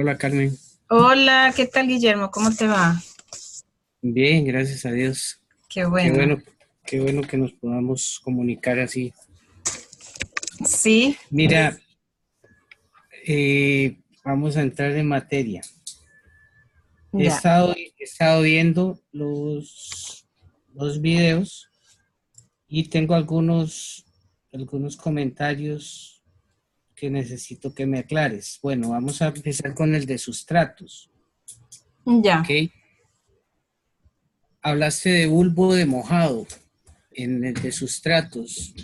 Hola Carmen. Hola, ¿qué tal, Guillermo? ¿Cómo te va? Bien, gracias a Dios. Qué Qué bueno. bueno, qué bueno que nos podamos comunicar así. Sí, Mira, vamos a entrar en materia. ya. He estado viendo los videos y tengo algunos comentarios que necesito que me aclares. Bueno, vamos a empezar con el de sustratos, ¿ok? Ya. Hablaste de bulbo de mojado en el de sustratos.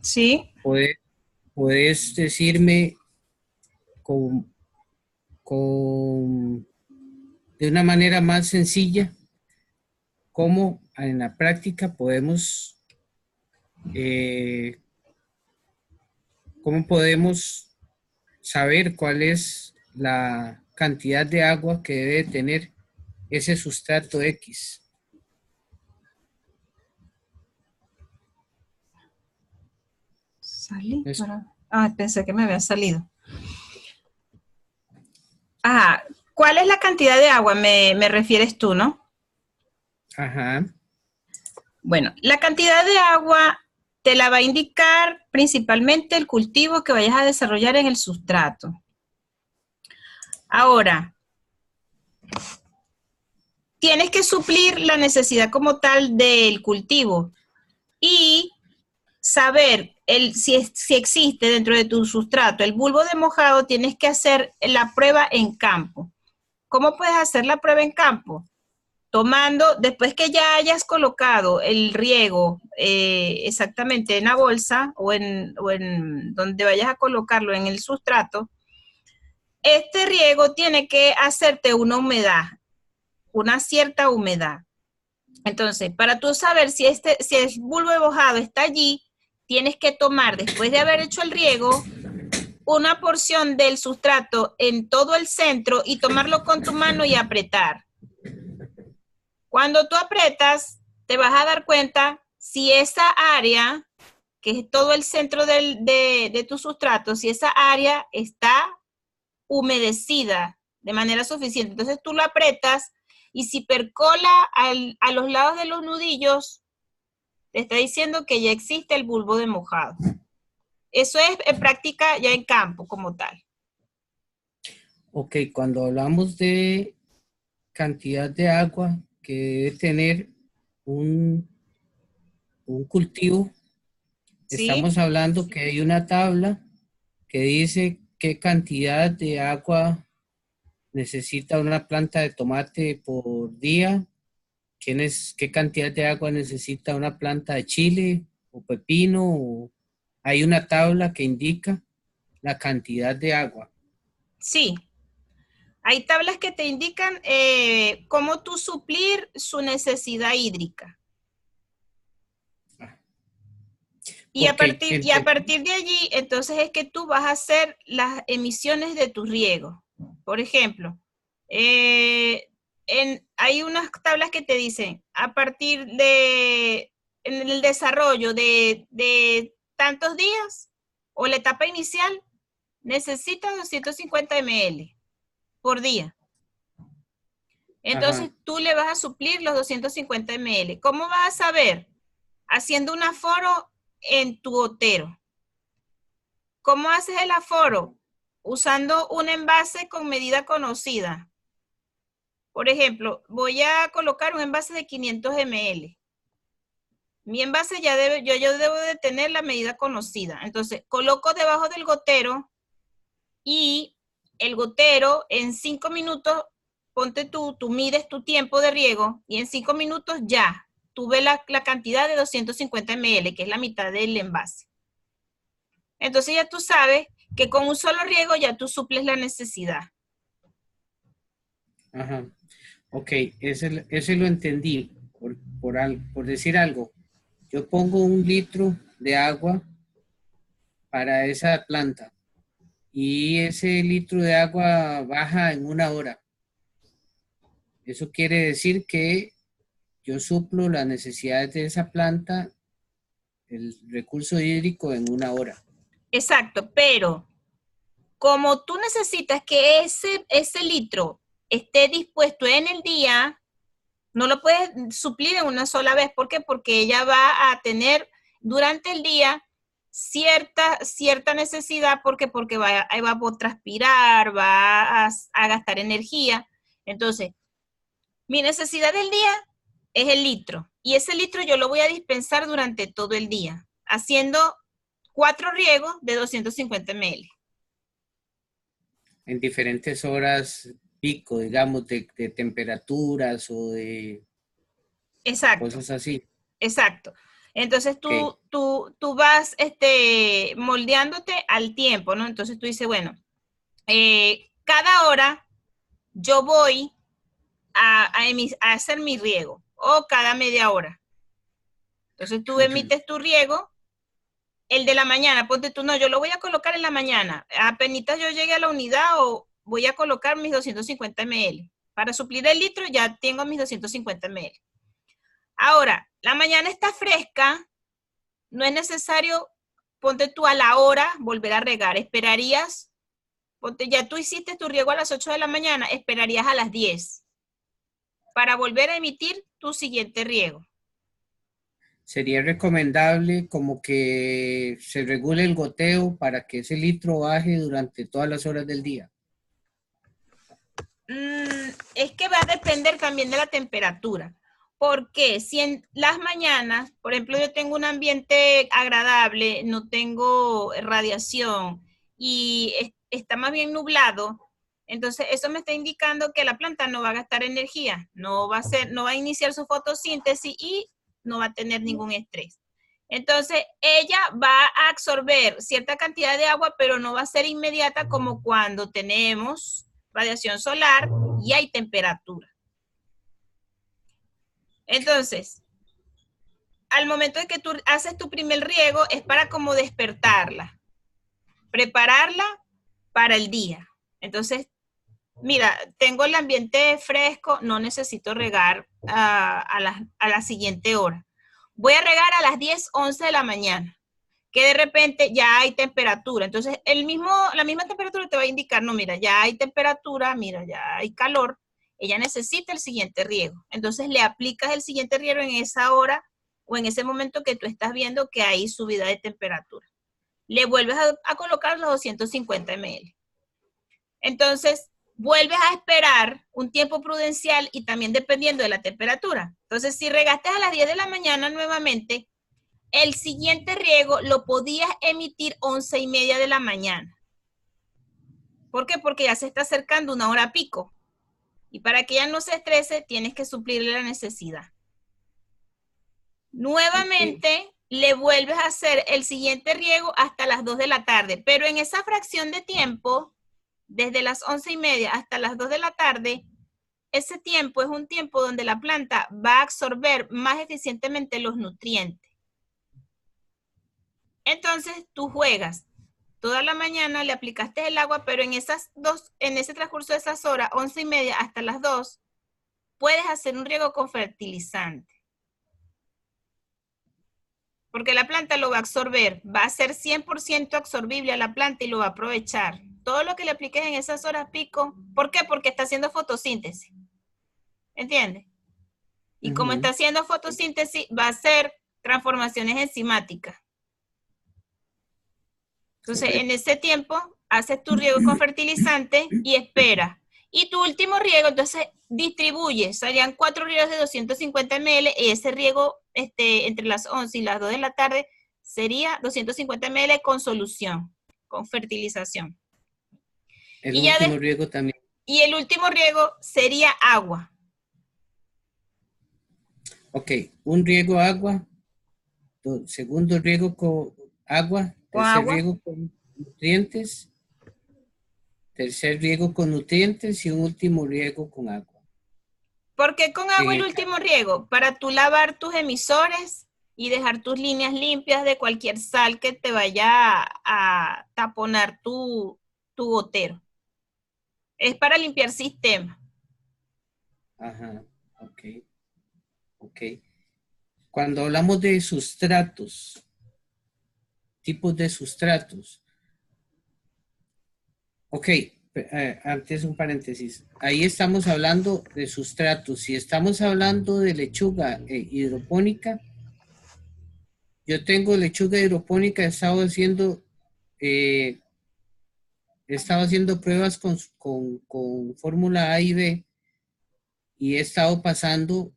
Sí. ¿Puedes, puedes decirme con, con, de una manera más sencilla cómo en la práctica eh, cómo podemos saber cuál es la cantidad de agua que debe tener ese sustrato X? Salí Es- para. Ah, pensé que me había salido. Ajá. ¿Cuál es la cantidad de agua? Me refieres tú, ¿no? ajá, Bueno, la cantidad de agua te la va a indicar principalmente el cultivo que vayas a desarrollar en el sustrato. Ahora, tienes que suplir la necesidad como tal del cultivo y saber si existe dentro de tu sustrato el bulbo de mojado, tienes que hacer la prueba en campo. ¿Cómo puedes hacer la prueba en campo? Tomando, después que ya hayas colocado el riego exactamente en la bolsa o en donde vayas a colocarlo en el sustrato, este riego tiene que hacerte una humedad, una cierta humedad. Entonces, para tú saber si el bulbo de mojado está allí, tienes que tomar, después de haber hecho el riego, una porción del sustrato en todo el centro y tomarlo con tu mano y apretar. Cuando tú apretas, te vas a dar cuenta si esa área, que es todo el centro de tu sustrato, si esa área está humedecida de manera suficiente. Entonces tú lo apretas y si percola a los lados de los nudillos, te está diciendo que ya existe el bulbo de mojado. Eso es en práctica ya en campo como tal. ok, cuando hablamos de cantidad de agua que debe tener un, un cultivo, ¿Sí? estamos hablando que hay una tabla que dice qué cantidad de agua necesita una planta de tomate por día, qué cantidad de agua necesita una planta de chile o pepino, o hay una tabla que indica la cantidad de agua. Sí. Hay tablas que te indican cómo tú suplir su necesidad hídrica. Ok, Y a partir de allí, entonces es que tú vas a hacer las emisiones de tus riegos. Por ejemplo, eh, hay unas tablas que te dicen, a partir de, en el desarrollo de tantos días o la etapa inicial, necesitas 250 ml por día. ajá, Entonces tú le vas a suplir los 250 ml. ¿Cómo vas a saber? Haciendo un aforo en tu gotero. ¿Cómo haces el aforo? Usando un envase con medida conocida. Por ejemplo, voy a colocar un envase de 500 ml. Mi envase yo debo de tener la medida conocida. Entonces, coloco debajo del gotero y el gotero en 5 minutos, ponte tú mides tu tiempo de riego y en 5 minutos ya, tú ves la cantidad de 250 ml, que es la mitad del envase. Entonces ya tú sabes que con un solo riego ya tú suples la necesidad. ajá. Ok, ese lo entendí. Por decir algo, yo pongo 1 litro de agua para esa planta y ese litro de agua baja en 1 hora. Eso quiere decir que yo suplo las necesidades de esa planta, el recurso hídrico en 1 hora. Exacto, pero como tú necesitas que ese litro esté dispuesto en el día, no lo puedes suplir en una sola vez. ¿Por qué? Porque ella va a tener durante el día cierta necesidad, porque va a evapotranspirar, va a gastar energía. Entonces, mi necesidad del día es el litro, y ese litro yo lo voy a dispensar durante todo el día, haciendo 4 riegos de 250 ml. En diferentes horas pico, digamos, de temperaturas o de Exacto, cosas así. exacto. Entonces Ok, tú vas moldeándote al tiempo, ¿no? Entonces tú dices, bueno, cada hora yo voy a hacer mi riego, o cada media hora. Entonces tú ujú, emites tu riego, el de la mañana, ponte tú, no, yo lo voy a colocar en la mañana. Apenas yo llegue a la unidad, o voy a colocar mis 250 ml. Para suplir el litro ya tengo mis 250 ml. Ahora, la mañana está fresca, no es necesario, ponte tú a la hora, volver a regar. Esperarías, ponte, ya tú hiciste tu riego a las 8 de la mañana, esperarías a las 10 para volver a emitir tu siguiente riego. sería recomendable como que se regule el goteo para que ese litro baje durante todas las horas del día. Es que va a depender también de la temperatura. Porque si en las mañanas, por ejemplo, yo tengo un ambiente agradable, no tengo radiación y está más bien nublado, entonces eso me está indicando que la planta no va a gastar energía, no va a iniciar su fotosíntesis y no va a tener ningún estrés. Entonces ella va a absorber cierta cantidad de agua, pero no va a ser inmediata como cuando tenemos radiación solar y hay temperatura. Entonces, al momento de que tú haces tu primer riego, es para como despertarla, prepararla para el día. Entonces, mira, tengo el ambiente fresco, no necesito regar a la siguiente hora. Voy a regar a las 10, 11 de la mañana, que de repente ya hay temperatura. Entonces, la misma temperatura te va a indicar, no, mira, ya hay temperatura, mira, ya hay calor, ella necesita el siguiente riego. Entonces, le aplicas el siguiente riego en esa hora o en ese momento que tú estás viendo que hay subida de temperatura. Le vuelves a colocar los 250 ml. Entonces, vuelves a esperar un tiempo prudencial y también dependiendo de la temperatura. Entonces, si regaste a las 10 de la mañana nuevamente, el siguiente riego lo podías emitir 11:30 de la mañana. ¿Por qué? Porque ya se está acercando una hora pico. Y para que ella no se estrese, tienes que suplirle la necesidad. ok. Nuevamente, le vuelves a hacer el siguiente riego hasta las 2 de la tarde. Pero en esa fracción de tiempo, desde las 11:30 hasta las 2 de la tarde, ese tiempo es un tiempo donde la planta va a absorber más eficientemente los nutrientes. Entonces, tú juegas toda la mañana, le aplicaste el agua, pero en ese transcurso de esas horas, 11:30 hasta las 2, puedes hacer un riego con fertilizante. Porque la planta lo va a absorber, va a ser 100% absorbible a la planta y lo va a aprovechar. Todo lo que le apliques en esas horas pico, ¿por qué? Porque está haciendo fotosíntesis. ¿Entiendes? Y como está Ujú. haciendo fotosíntesis, va a hacer transformaciones enzimáticas. Entonces, en Correcto. ese tiempo, haces tu riego con fertilizante y espera. Y tu último riego, entonces, distribuye. Serían 4 riegos de 250 ml y ese riego entre las 11 y las 2 de la tarde sería 250 ml con solución, con fertilización. El Y, ya último riego también. y el último riego sería agua. Ok, un riego agua, segundo riego con agua, Con tercer agua. riego con nutrientes, tercer riego con nutrientes y un último riego con agua. ¿Por qué con En agua el el último riego? Para tú lavar tus emisores y dejar tus líneas limpias de cualquier sal que te vaya a taponar tu gotero. Es para limpiar sistema. Ajá, ok, ok. Cuando hablamos de sustratos, tipos de sustratos, Ok, antes un paréntesis. Ahí estamos hablando de sustratos. Si estamos hablando de lechuga hidropónica, yo tengo lechuga hidropónica, eh, he estado haciendo pruebas con fórmula A y B y he estado pasándole,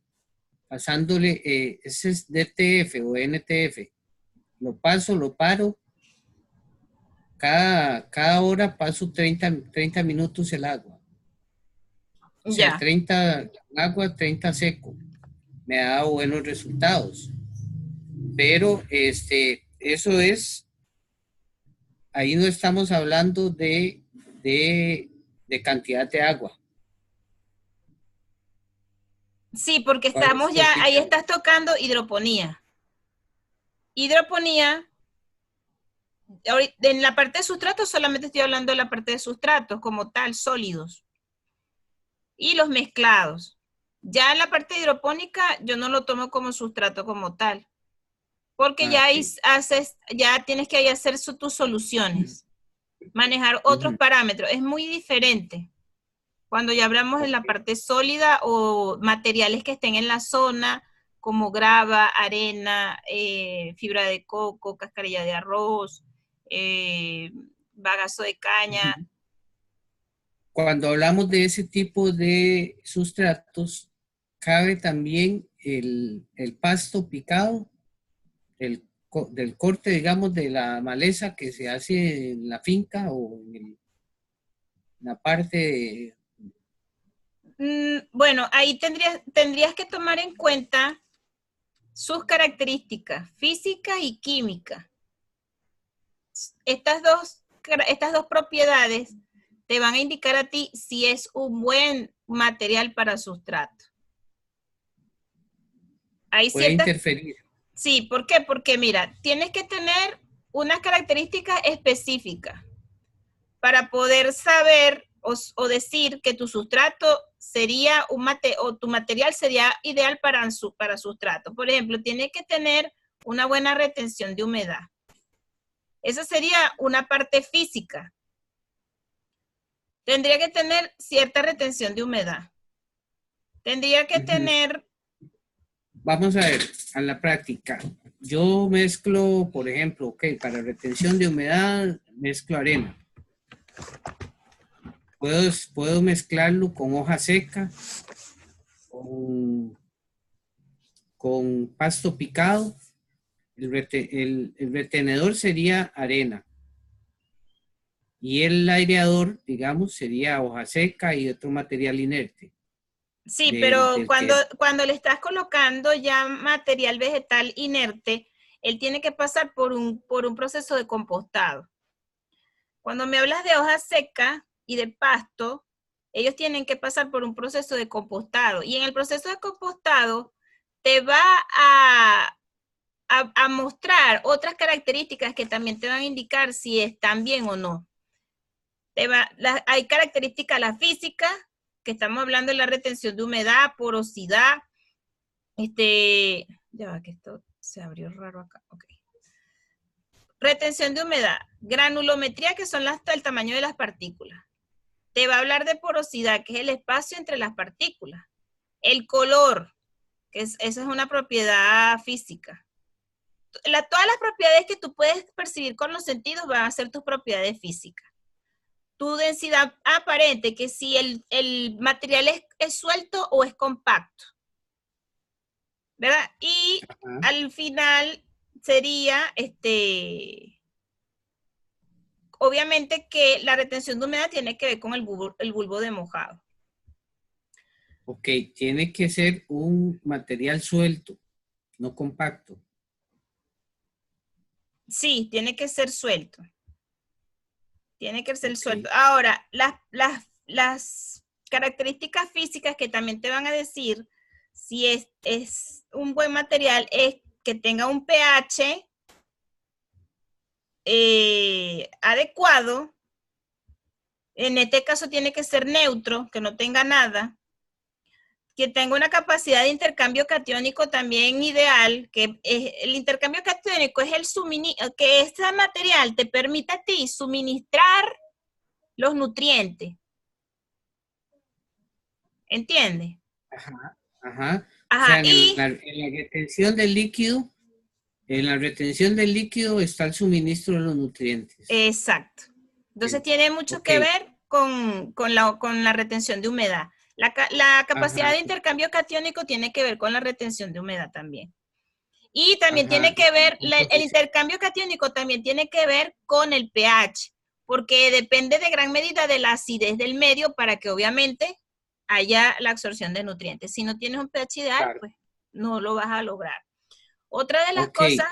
ese es DTF o NTF. Lo paso, lo paro. Cada hora paso 30 minutos el agua. O sea, Ya. 30 agua, 30 seco. Me ha dado buenos resultados. Pero eso es, ahí no estamos hablando de cantidad de agua. Sí, porque ¿Cuál es estamos tu ya, ahí opinión? estás tocando hidroponía. Hidroponía, en la parte de sustratos solamente estoy hablando de la parte de sustratos como tal, sólidos. Y los mezclados. Ya en la parte hidropónica yo no lo tomo como sustrato como tal, porque Ah, ya ok. ahí ya tienes que ahí hacer tus soluciones, manejar otros Ujú, parámetros. Es muy diferente cuando ya hablamos en ok. la parte sólida o materiales que estén en la zona, como grava, arena, fibra de coco, cascarilla de arroz, bagazo de caña. Ujú. Cuando hablamos de ese tipo de sustratos, cabe también el pasto picado, del corte, digamos, de la maleza que se hace en la finca o en la parte Bueno, ahí tendrías que tomar en cuenta sus características física y química. Estas dos propiedades te van a indicar a ti si es un buen material para sustrato. Hay puede ciertas, interferir. sí, ¿por qué? Porque mira, tienes que tener unas características específicas para poder saber o decir que tu sustrato sería o tu material sería ideal para sustrato. Por ejemplo, tiene que tener una buena retención de humedad. Esa sería una parte física. Tendría que tener cierta retención de humedad. Tendría que Ujú. tener, Vamos a ver, a la práctica. Yo mezclo, por ejemplo, ok, para retención de humedad, mezclo arena. Puedo mezclarlo con hoja seca, con, con pasto picado. El retenedor sería arena y el aireador, digamos, sería hoja seca y otro material inerte sí, pero del que... cuando le estás colocando ya material vegetal inerte, él tiene que pasar por un proceso de compostado. Cuando me hablas de hoja seca y de pasto, ellos tienen que pasar por un proceso de compostado. Y en el proceso de compostado te va a mostrar otras características que también te van a indicar si están bien o no. Hay características, la física, que estamos hablando de la retención de humedad, porosidad, ya va que esto se abrió raro acá, ok. Retención de humedad, granulometría, que son el tamaño de las partículas. Te va a hablar de porosidad, que es el espacio entre las partículas. El color, esa es una propiedad física. Todas las propiedades que tú puedes percibir con los sentidos van a ser tus propiedades físicas. Tu densidad aparente, que si el material es suelto o es compacto, ¿verdad? Y Ajá. al final sería, obviamente que la retención de humedad tiene que ver con el bulbo de mojado. Ok, tiene que ser un material suelto, no compacto. Sí, tiene que ser suelto. Tiene que ser Ok. suelto. Ahora, las características físicas que también te van a decir si es un buen material es que tenga un pH adecuado. En este caso tiene que ser neutro, que no tenga nada. Que tenga una capacidad de intercambio catiónico también ideal, que el intercambio catiónico es que este material te permita a ti suministrar los nutrientes. ¿Entiendes? Ajá, ajá. O Ajá, sea, en la retención del líquido, en la retención del líquido está el suministro de los nutrientes. exacto. Entonces Bien. tiene mucho Ok, que ver con la retención de humedad. La capacidad ajá, de intercambio catiónico tiene que ver con la retención de humedad también. Y también tiene ajá. que ver, el Entonces, intercambio catiónico también tiene que ver con el pH, porque depende de gran medida de la acidez del medio para que obviamente haya la absorción de nutrientes. Si no tienes un pH ideal, claro. pues no lo vas a lograr. Otra de las Ok, cosas,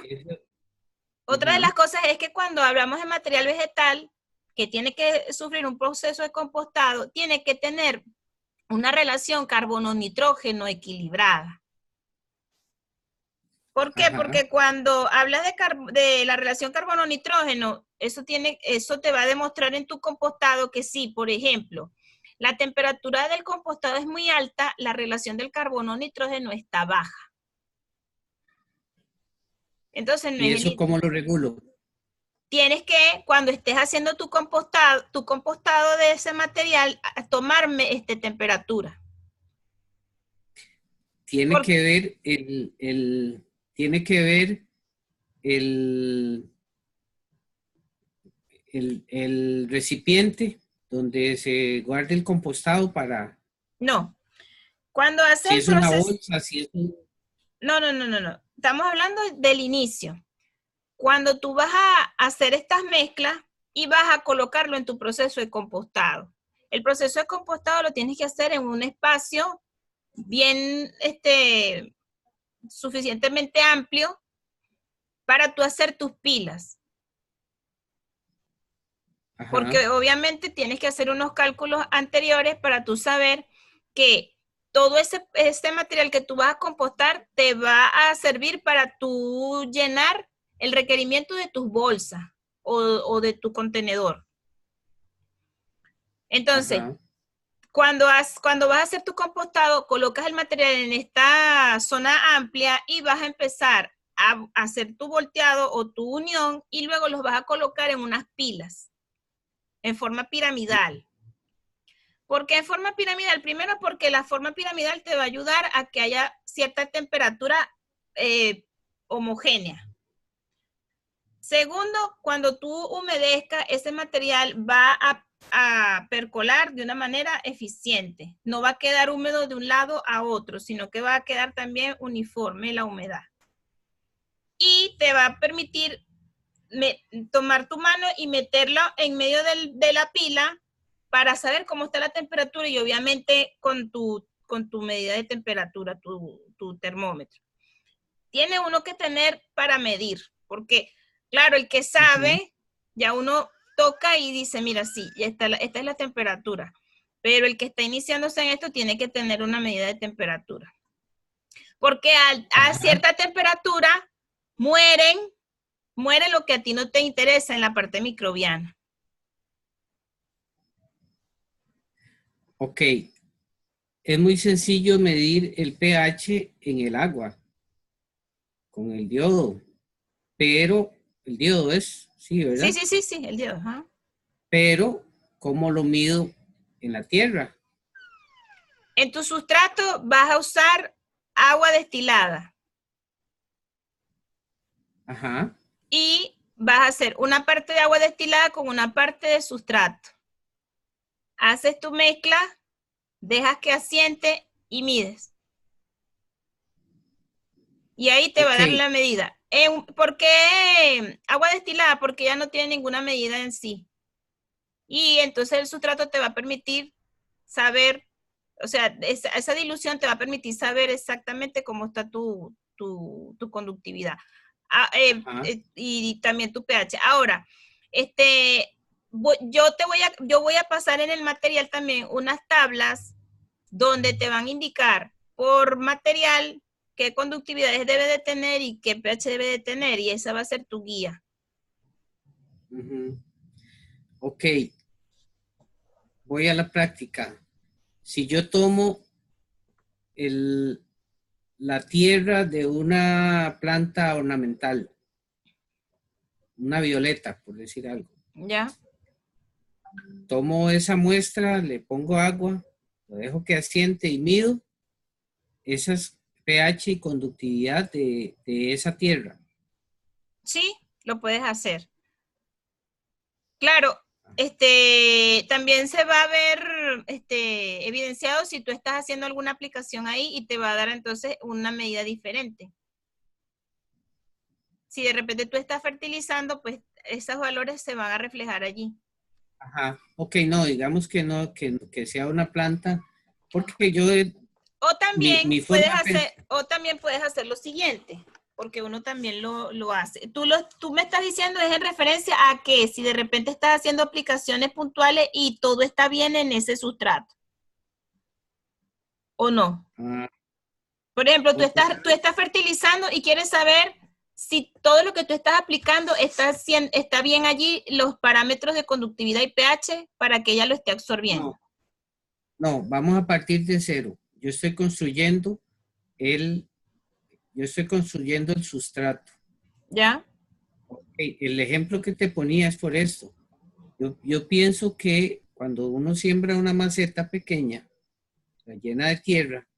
otra de ajá, las cosas es que cuando hablamos de material vegetal, que tiene que sufrir un proceso de compostado, tiene que tener una relación carbono-nitrógeno equilibrada. ¿Por qué? ajá. Porque cuando hablas de la relación carbono-nitrógeno, eso te va a demostrar en tu compostado que sí, por ejemplo, la temperatura del compostado es muy alta, la relación del carbono-nitrógeno está baja. Entonces, no ¿Y es eso cómo lo regulo? tienes que, cuando estés haciendo tu compostado de ese material, tomarme temperatura. Tiene Por, que ver tiene que ver el, el recipiente donde se guarda el compostado para, no, cuando haces si el es una proceso, bolsa, si es un... no. Estamos hablando del inicio. Cuando tú vas a hacer estas mezclas y vas a colocarlo en tu proceso de compostado. El proceso de compostado lo tienes que hacer en un espacio bien, suficientemente amplio para tú hacer tus pilas. Ajá, Porque obviamente tienes que hacer unos cálculos anteriores para tú saber que todo ese material que tú vas a compostar te va a servir para tú llenar el requerimiento de tus bolsas o de tu contenedor. Entonces, ajá. cuando vas a hacer tu compostado, colocas el material en esta zona amplia y vas a empezar a hacer tu volteado o tu unión y luego los vas a colocar en unas pilas en forma piramidal. ¿Por qué en forma piramidal? Primero porque la forma piramidal te va a ayudar a que haya cierta temperatura homogénea. Segundo, cuando tú humedezcas, ese material va a percolar de una manera eficiente. No va a quedar húmedo de un lado a otro, sino que va a quedar también uniforme la humedad. Y te va a permitir tomar tu mano y meterla en medio de la pila para saber cómo está la temperatura y obviamente con tu medida de temperatura, tu termómetro. Tiene uno que tener para medir, porque claro, el que Ujú. sabe, ya uno toca y dice, mira, sí, esta es la temperatura. Pero el que está iniciándose en esto tiene que tener una medida de temperatura. Porque a Ajá. cierta temperatura muere lo que a ti no te interesa en la parte microbiana. Ok, es muy sencillo medir el pH en el agua con el diodo, pero el diodo es, sí, Sí, ¿verdad? sí, sí, sí, el diodo. Ajá. Pero, ¿cómo lo mido en la tierra? En tu sustrato vas a usar agua destilada Ajá, y vas a hacer una parte de agua destilada con una parte de sustrato. Haces tu mezcla, dejas que asiente y mides. Y ahí te va a ok, dar la medida. ¿Por qué agua destilada? Porque ya no tiene ninguna medida en sí. Y entonces el sustrato te va a permitir saber, o sea, esa dilución te va a permitir saber exactamente cómo está tu conductividad. ajá, Y también tu pH. Ahora, yo voy a pasar en el material también unas tablas donde te van a indicar por material qué conductividades debe de tener y qué pH debe de tener, y esa va a ser tu guía. ujú. Ok, voy a la práctica. Si yo tomo el, la tierra de una planta ornamental, una violeta, por decir algo, ¿Ya? tomo esa muestra, le pongo agua, lo dejo que asiente y mido esas pH y conductividad de esa tierra. Sí, lo puedes hacer. Claro, también se va a ver evidenciado si tú estás haciendo alguna aplicación ahí y te va a dar entonces una medida diferente. Si de repente tú estás fertilizando, pues esos valores se van a reflejar allí. Ajá, ok, no, digamos que no, que sea una planta, porque yo, O también mi forma de puedes hacer lo siguiente, porque uno también lo hace. Tú me estás diciendo es en referencia a que si de repente estás haciendo aplicaciones puntuales y todo está bien en ese sustrato. ¿O no? Por ejemplo, tú estás fertilizando y quieres saber si todo lo que tú estás aplicando está bien allí, los parámetros de conductividad y pH para que ella lo esté absorbiendo. No, vamos a partir de cero. Yo estoy construyendo el sustrato. ¿Ya? Okay, el ejemplo que te ponía es por esto. Yo pienso que cuando uno siembra una maceta pequeña, la llena de tierra,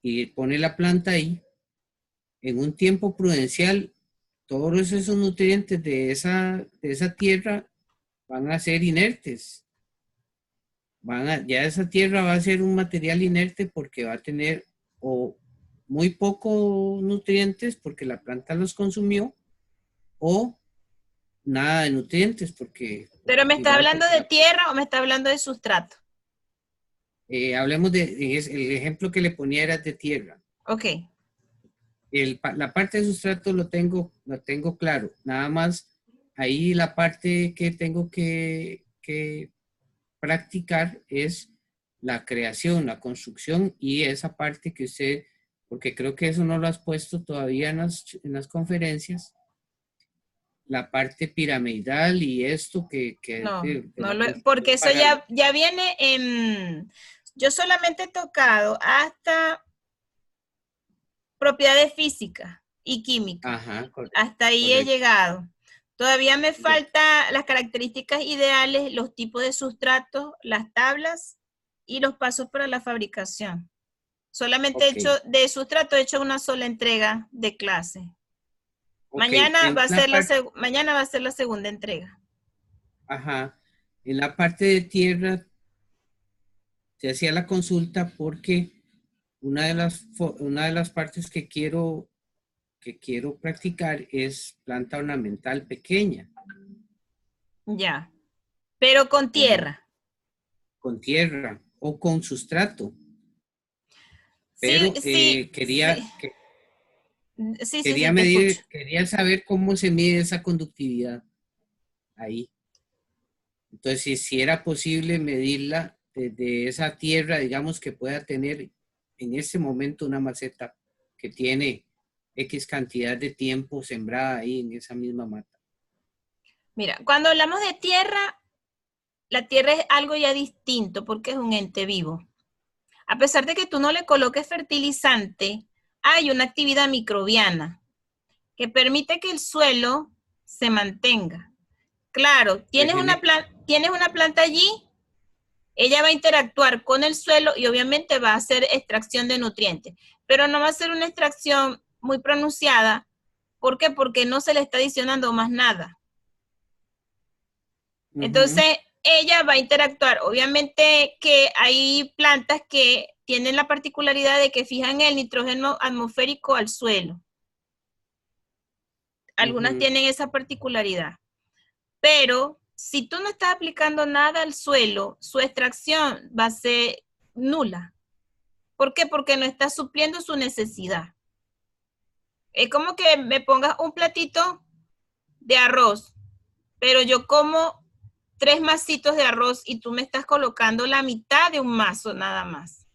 y pone la planta ahí, en un tiempo prudencial, todos esos nutrientes de esa tierra van a ser inertes. Ya esa tierra va a ser un material inerte porque va a tener o muy poco nutrientes porque la planta los consumió o nada de nutrientes porque ¿Pero me está igual hablando porque de tierra o me está hablando de sustrato? hablemos el ejemplo que le ponía era de tierra. Ok. La parte de sustrato lo tengo claro. Nada más ahí la parte que tengo que practicar es la creación, la construcción y esa parte que usted, porque creo que eso no lo has puesto todavía en las conferencias, la parte piramidal y esto No, de la porque construcción eso ya viene en... Yo solamente he tocado hasta propiedades físicas y químicas. Ajá, Hasta ahí he correcto. llegado. Todavía me Correcto. falta las características ideales, los tipos de sustratos, las tablas y los pasos para la fabricación. Solamente he hecho de sustrato, he hecho una sola entrega de clase. Mañana va a ser la segunda entrega. Ajá. En la parte de tierra se hacía la consulta porque una de las partes que quiero practicar es planta ornamental pequeña. Ya. Pero con tierra. Con tierra o con sustrato. Sí, Pero sí, sí, te escucho. quería saber cómo se mide esa conductividad ahí. Entonces, si era posible medirla desde esa tierra, digamos que pueda tener en este momento una maceta que tiene X cantidad de tiempo sembrada ahí en esa misma mata. Mira, cuando hablamos de tierra, la tierra es algo ya distinto porque es un ente vivo. A pesar de que tú no le coloques fertilizante, hay una actividad microbiana que permite que el suelo se mantenga. Claro, tienes una planta allí, ella va a interactuar con el suelo y obviamente va a hacer extracción de nutrientes, pero no va a ser una extracción muy pronunciada. ¿Por qué? Porque no se le está adicionando más nada. Entonces, ella va a interactuar. Obviamente que hay plantas que tienen la particularidad de que fijan el nitrógeno atmosférico al suelo. Algunas tienen esa particularidad. Pero si tú no estás aplicando nada al suelo, su extracción va a ser nula. ¿Por qué? Porque no está supliendo su necesidad. Es como que me pongas un platito de arroz, pero yo como 3 masitos de arroz y tú me estás colocando la mitad de un mazo nada más.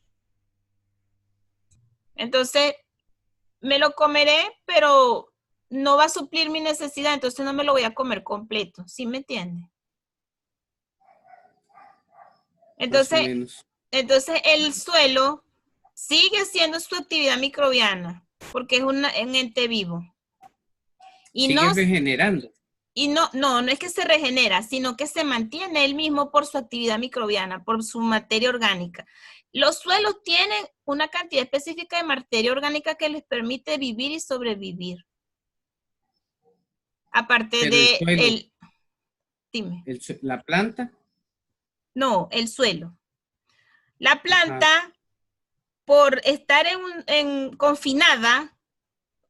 Entonces, me lo comeré, pero no va a suplir mi necesidad, entonces no me lo voy a comer completo. ¿Sí me entiendes? Entonces el suelo sigue siendo su actividad microbiana, porque es un ente vivo. Y sigue regenerando. Y no es que se regenera, sino que se mantiene él mismo por su actividad microbiana, por su materia orgánica. Los suelos tienen una cantidad específica de materia orgánica que les permite vivir y sobrevivir. Aparte Pero el de suelo, dime, la planta, no, el suelo. La ajá, planta, por estar confinada,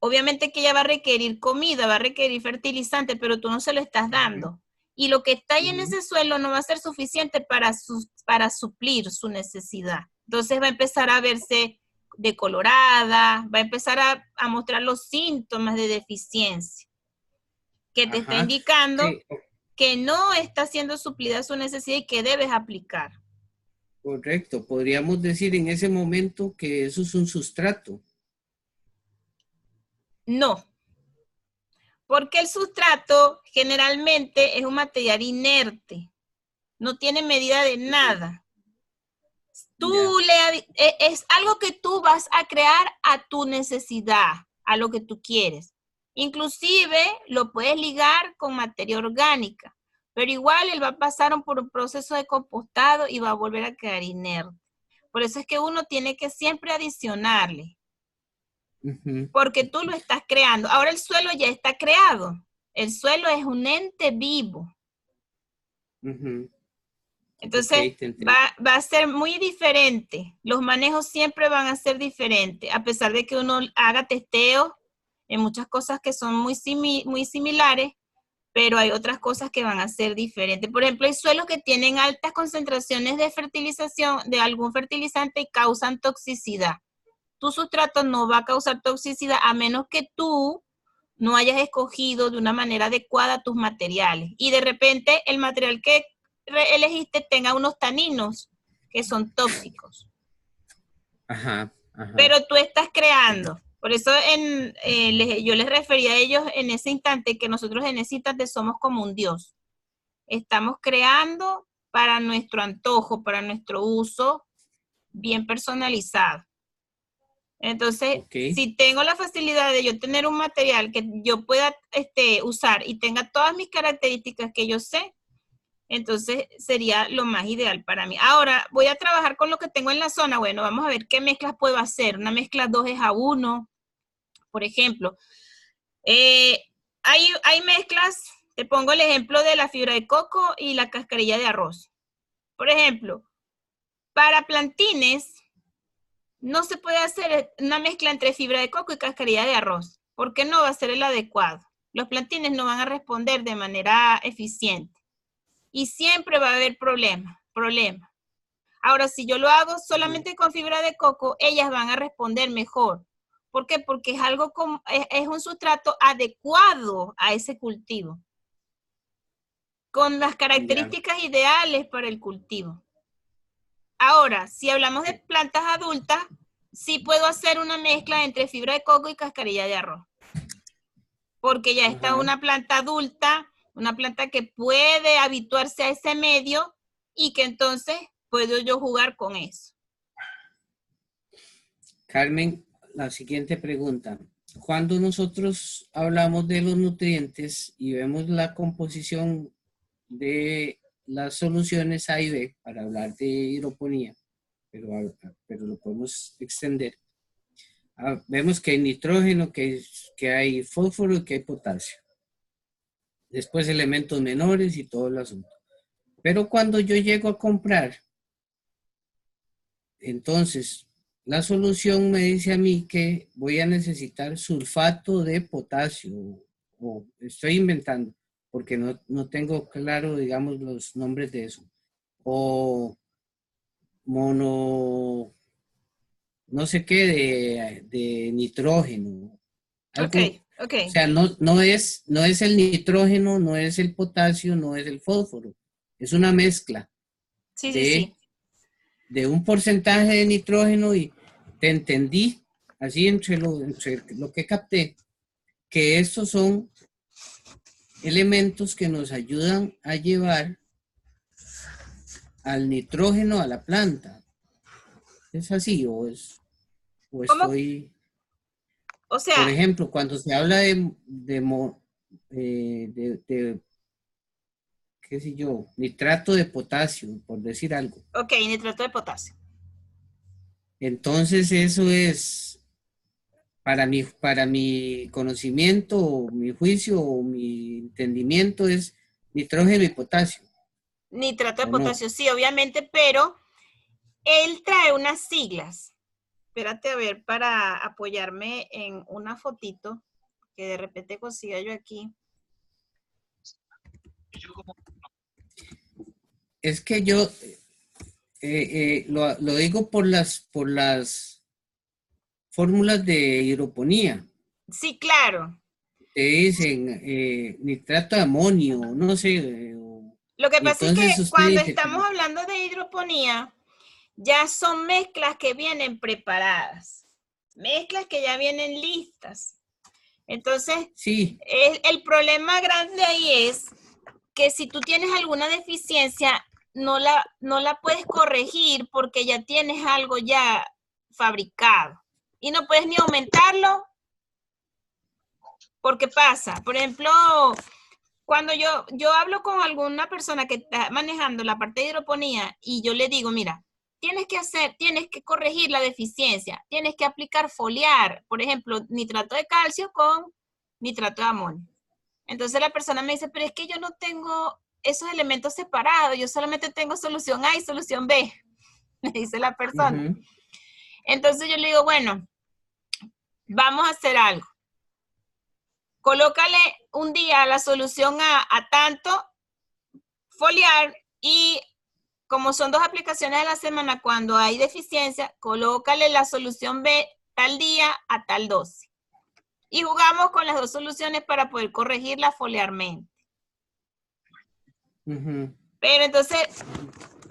obviamente que ella va a requerir comida, va a requerir fertilizante, pero tú no se lo estás ujú, dando. Y lo que está ahí en ujú, ese suelo no va a ser suficiente para suplir su necesidad. Entonces va a empezar a verse decolorada, va a empezar a mostrar los síntomas de deficiencia, que te está ajá, indicando sí, que no está siendo suplida su necesidad y que debes aplicar. correcto. Podríamos decir en ese momento que eso es un sustrato. No, porque el sustrato generalmente es un material inerte, no tiene medida de Ujú, nada. ya, Es algo que tú vas a crear a tu necesidad, a lo que tú quieres. Inclusive lo puedes ligar con materia orgánica, pero igual él va a pasar por un proceso de compostado y va a volver a quedar inerte. Por eso es que uno tiene que siempre adicionarle, ujú, porque tú lo estás creando. Ahora el suelo ya está creado. El suelo es un ente vivo. ujú. Ok, Entonces, te entendí. va a ser muy diferente. Los manejos siempre van a ser diferentes, a pesar de que uno haga testeo en muchas cosas que son muy similares, pero hay otras cosas que van a ser diferentes. Por ejemplo, hay suelos que tienen altas concentraciones de fertilización, de algún fertilizante y causan toxicidad. Tu sustrato no va a causar toxicidad a menos que tú no hayas escogido de una manera adecuada tus materiales. Y de repente el material que elegiste tenga unos taninos que son tóxicos. Ajá, ajá. Pero tú estás creando. Por eso yo les refería a ellos en ese instante que nosotros en ese instante somos como un Dios. Estamos creando para nuestro antojo, para nuestro uso bien personalizado. Entonces, Ok, si tengo la facilidad de yo tener un material que yo pueda usar y tenga todas mis características que yo sé, entonces sería lo más ideal para mí. Ahora, voy a trabajar con lo que tengo en la zona. Bueno, vamos a ver qué mezclas puedo hacer. Una mezcla 2:1, por ejemplo. Eh, hay mezclas, te pongo el ejemplo de la fibra de coco y la cascarilla de arroz. Por ejemplo, para plantines, no se puede hacer una mezcla entre fibra de coco y cascarilla de arroz, porque no va a ser el adecuado. Los plantines no van a responder de manera eficiente y siempre va a haber problema. Ahora, si yo lo hago ujú, solamente con fibra de coco, ellas van a responder mejor. ¿Por qué? Porque es un sustrato adecuado a ese cultivo, con las ya. características ideales para el cultivo. Ahora, si hablamos de plantas adultas, sí puedo hacer una mezcla entre fibra de coco y cascarilla de arroz, porque ya está Ajá. una planta adulta, una planta que puede habituarse a ese medio y que entonces puedo yo jugar con eso. Carmen, la siguiente pregunta. Cuando nosotros hablamos de los nutrientes y vemos la composición de las soluciones A y B para hablar de hidroponía, pero lo podemos extender. Vemos que hay nitrógeno, que hay fósforo y que hay potasio. Después elementos menores y todo el asunto. Pero cuando yo llego a comprar, entonces la solución me dice a mí que voy a necesitar sulfato de potasio, o estoy inventando, porque no tengo claro, digamos, los nombres de eso. O mono, no sé qué, de nitrógeno. Ok, Algo, o ok. sea, no es el nitrógeno, no es el potasio, no es el fósforo. Es una mezcla Sí, sí, de, sí. de un porcentaje de nitrógeno y te entendí, así entre lo que capté, que estos son elementos que nos ayudan a llevar al nitrógeno a la planta. ¿Es así o ¿Cómo? estoy? O Por sea, ejemplo, cuando se habla de qué sé yo, nitrato de potasio, por decir algo. Ok, nitrato de potasio. Entonces eso es, para mi conocimiento, o mi juicio, o mi entendimiento es nitrógeno y potasio, Nitrato de ¿o no? potasio, sí, obviamente, pero él trae unas siglas. Espérate a ver para apoyarme en una fotito que de repente consiga yo aquí. Es que yo lo digo por las fórmulas de hidroponía. Sí, claro. Te dicen nitrato de amonio, no sé. Lo que Y pasa es entonces que usted cuando dice, estamos hablando de hidroponía, ya son mezclas que vienen preparadas, mezclas que ya vienen listas. Entonces, sí, el problema grande ahí es que si tú tienes alguna deficiencia, no la puedes corregir porque ya tienes algo ya fabricado. Y no puedes ni aumentarlo porque pasa. Por ejemplo, cuando yo hablo con alguna persona que está manejando la parte de hidroponía y yo le digo, mira, tienes que corregir la deficiencia, tienes que aplicar foliar, por ejemplo, nitrato de calcio con nitrato de amonio. Entonces la persona me dice, pero es que yo no tengo esos elementos separados, yo solamente tengo solución A y solución B, me dice la persona. ujú, Entonces yo le digo, bueno, vamos a hacer algo. Colócale un día la solución a tanto, foliar y como son dos aplicaciones a la semana, cuando hay deficiencia, colócale la solución B tal día a tal dosis. Y jugamos con las dos soluciones para poder corregirla foliarmente. ujú. Pero entonces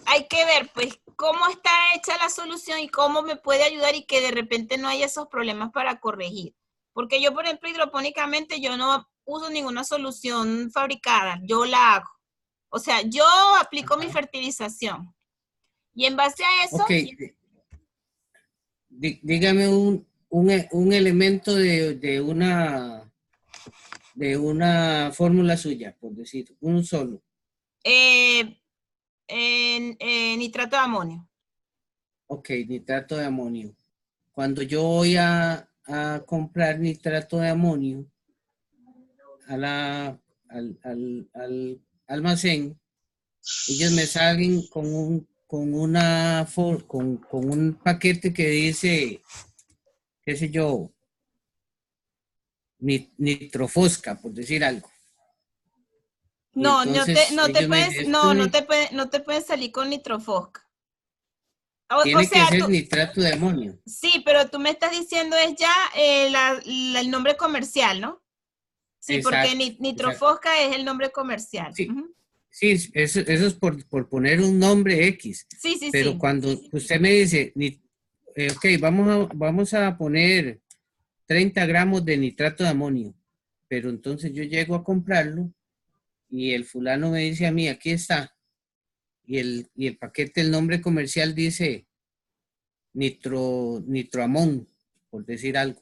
hay que ver, pues, cómo está hecha la solución y cómo me puede ayudar y que de repente no haya esos problemas para corregir. Porque yo, por ejemplo, hidropónicamente, yo no uso ninguna solución fabricada, yo la hago. O sea, yo aplico mi Ajá. fertilización. Y en base a eso, Ok, dígame un elemento de una fórmula suya, por decir, un solo. eh, nitrato de amonio. Ok, nitrato de amonio. Cuando yo voy a comprar nitrato de amonio a al almacén, ellos me salen con un paquete que dice, qué sé yo, nitrofosca, por decir algo. Y No, entonces ellos me dicen, no te pueden salir con nitrofosca. O tiene que sea, ser nitrato de amonio. sí, pero tú me estás diciendo es ya el nombre comercial, ¿no? Sí, porque Exacto, exacto. nitrofosca es el nombre comercial. Sí, Ujú. sí, eso es por poner un nombre X. Sí, sí, Pero sí. cuando usted me dice, ok, vamos a poner 30 gramos de nitrato de amonio, pero entonces yo llego a comprarlo y el fulano me dice a mí, aquí está, y el paquete, el nombre comercial dice nitroamón, por decir algo.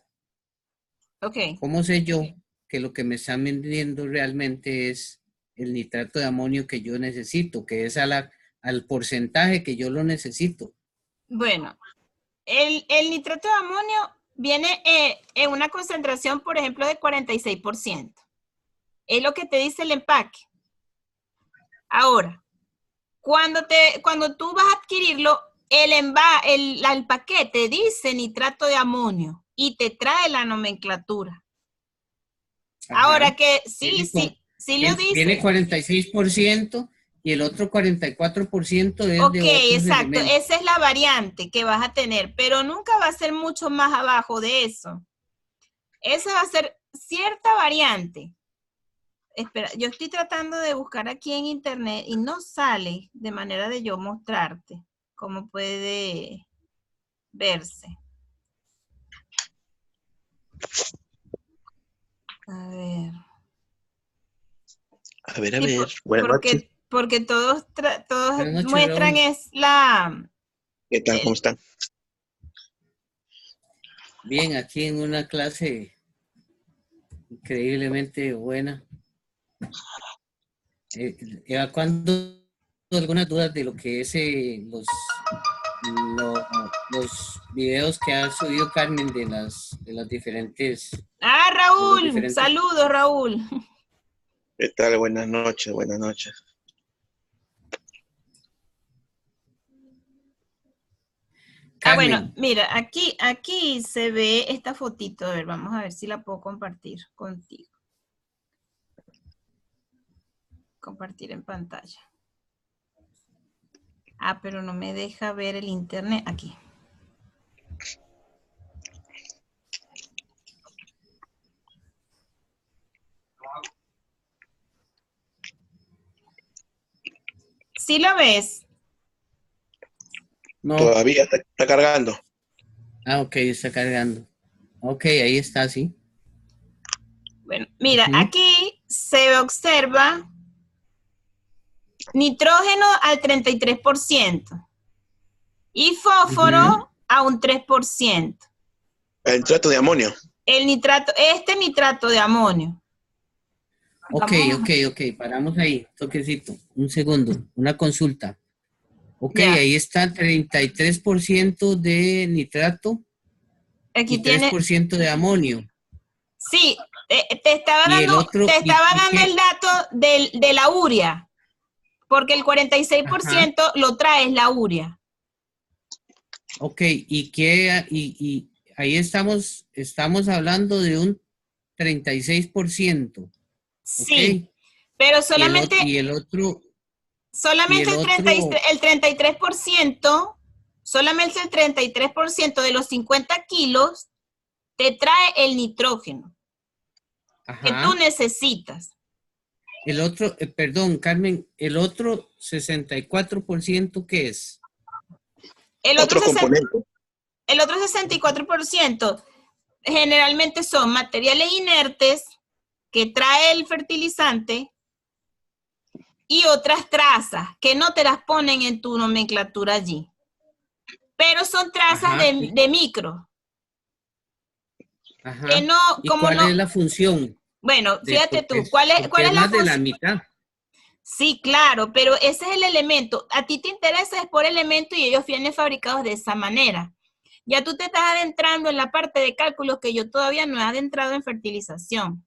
Ok. ¿Cómo sé yo que lo que me están vendiendo realmente es el nitrato de amonio que yo necesito, que es al porcentaje que yo lo necesito? Bueno, el nitrato de amonio viene en una concentración, por ejemplo, de 46%. Es lo que te dice el empaque. Ahora, cuando tú vas a adquirirlo, el paquete dice nitrato de amonio y te trae la nomenclatura. Ahora Ajá. que sí, Viene, con, sí lo viene dice. 46% y el otro 44% es Ok, de otros exacto, elementos. esa es la variante que vas a tener, pero nunca va a ser mucho más abajo de eso. Esa va a ser cierta variante. Espera, yo estoy tratando de buscar aquí en internet y no sale de manera de yo mostrarte cómo puede verse. A ver. A ver, a Sí, ver. Buenas noches. porque todos Buenas noches, muestran Raúl. es la... ¿Qué tal? ¿Cómo están? Bien, aquí en una clase increíblemente buena. evacuando algunas dudas de lo que es lo- los videos que ha subido Carmen de las diferentes, Ah, de los Raúl, diferentes. saludos, Raúl. ¿Qué tal? Buenas noches, buenas noches. Ah, bueno, Carmen, mira, aquí se ve esta fotito. A ver, vamos a ver si la puedo compartir contigo. Compartir en pantalla. Ah, pero no me deja ver el internet. Aquí. ¿Sí lo ves? no. Todavía está cargando. Ah, ok, está cargando. Ok, ahí está, sí. Bueno, mira, Ujú, aquí se observa nitrógeno al 33% y ujú. fósforo a un 3%. El nitrato de amonio. El nitrato, este nitrato de amonio. Ok, Vamos, ok, paramos ahí, toquecito. Un segundo, una consulta. Ok, ya. ahí está 33% de nitrato Aquí y tres tiene, por ciento de amonio. sí, te estaba Y el dando, otro, te estaba y dando el qué? dato de la urea, porque el Ajá, 46% lo trae es la urea. ok, y qué, y ahí estamos hablando de un 36%, ok. Sí, pero solamente, Y el otro, y solamente el otro, el 33%, solamente el 33% de los 50 kilos te trae el nitrógeno que tú ajá, necesitas. el otro, perdón, Carmen, el otro 64%, ¿qué es? El otro, Otro componente. el otro 64% generalmente son materiales inertes que trae el fertilizante y otras trazas que no te las ponen en tu nomenclatura allí. Pero son trazas Ajá, de micro, que ajá. no, ¿Y como cuál no, es la función? bueno, De, fíjate tú, porque ¿cuál es es la más de la función? mitad. Sí, claro, pero ese es el elemento. A ti te interesa es por elemento y ellos vienen fabricados de esa manera. Ya tú te estás adentrando en la parte de cálculos que yo todavía no he adentrado en fertilización.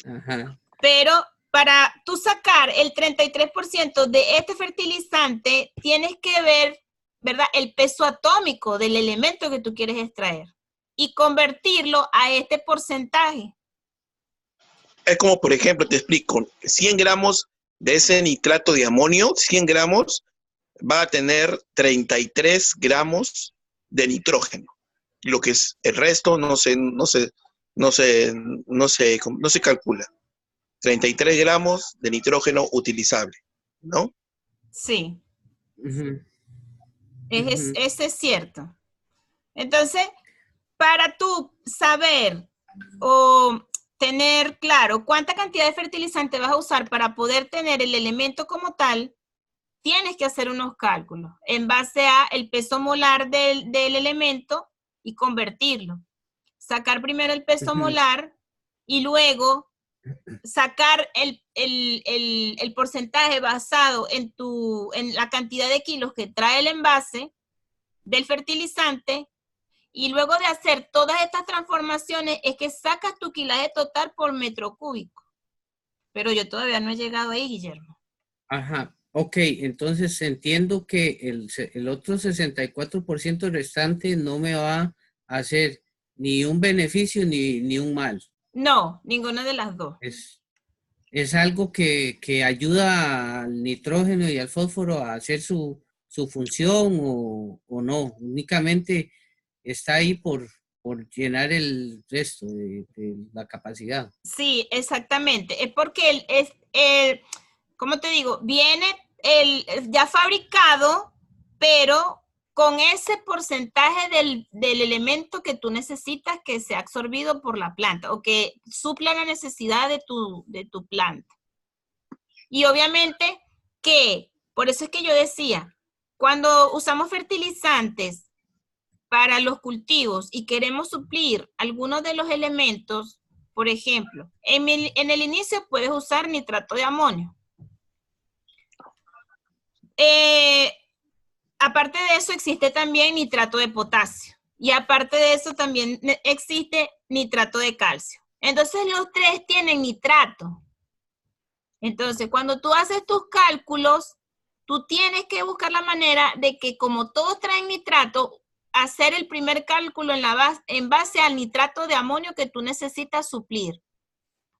Ajá. Pero para tú sacar el 33% de este fertilizante, tienes que ver, ¿verdad?, el peso atómico del elemento que tú quieres extraer y convertirlo a este porcentaje. Es como, por ejemplo, te explico, 100 gramos de ese nitrato de amonio, 100 gramos va a tener 33 gramos de nitrógeno. Lo que es el resto no se calcula. 33 gramos de nitrógeno utilizable, ¿no? Sí, Ujú, ujú. ese es cierto. Entonces, para tú saber o tener claro cuánta cantidad de fertilizante vas a usar para poder tener el elemento como tal, tienes que hacer unos cálculos en base a el peso molar del elemento y convertirlo. Sacar primero el peso Ujú, molar y luego sacar el porcentaje basado en la cantidad de kilos que trae el envase del fertilizante. Y luego de hacer todas estas transformaciones es que sacas tu kilaje total por metro cúbico. Pero yo todavía no he llegado ahí, Guillermo. ajá. Ok, entonces entiendo que el otro 64% restante no me va a hacer ni un beneficio ni un mal. No, ninguna de las dos. Es, es algo que ayuda al nitrógeno y al fósforo a hacer su función o no. Únicamente está ahí por llenar el resto de la capacidad. Sí, exactamente. Es porque ¿cómo te digo? Viene ya fabricado, pero con ese porcentaje del elemento que tú necesitas que sea absorbido por la planta o que supla la necesidad de tu planta. Y obviamente que, por eso es que yo decía, cuando usamos fertilizantes para los cultivos y queremos suplir algunos de los elementos, Por ejemplo, en el inicio puedes usar nitrato de amonio. Aparte de eso existe también nitrato de potasio. Y aparte de eso también existe nitrato de calcio. Entonces los tres tienen nitrato. Entonces cuando tú haces tus cálculos, tú tienes que buscar la manera de que como todos traen nitrato, hacer el primer cálculo en base al nitrato de amonio que tú necesitas suplir.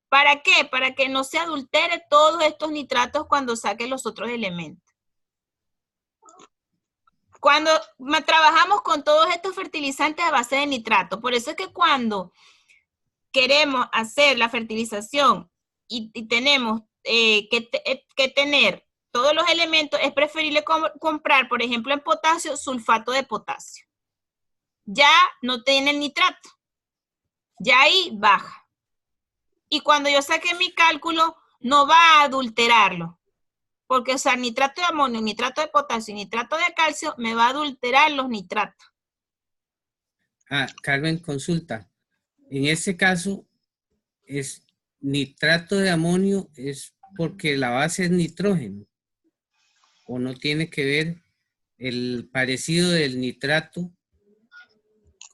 ¿Para qué? Para que no se adultere todos estos nitratos cuando saques los otros elementos. Cuando trabajamos con todos estos fertilizantes a base de nitrato, por eso es que cuando queremos hacer la fertilización y tenemos que tener todos los elementos, es preferible comprar, por ejemplo, en potasio, sulfato de potasio. Ya no tiene el nitrato. Ya ahí baja. Y cuando yo saque mi cálculo, no va a adulterarlo. Porque usar nitrato de amonio, nitrato de potasio y nitrato de calcio me va a adulterar los nitratos. Carmen, consulta. En ese caso, es nitrato de amonio es porque la base es nitrógeno. ¿O no tiene que ver el parecido del nitrato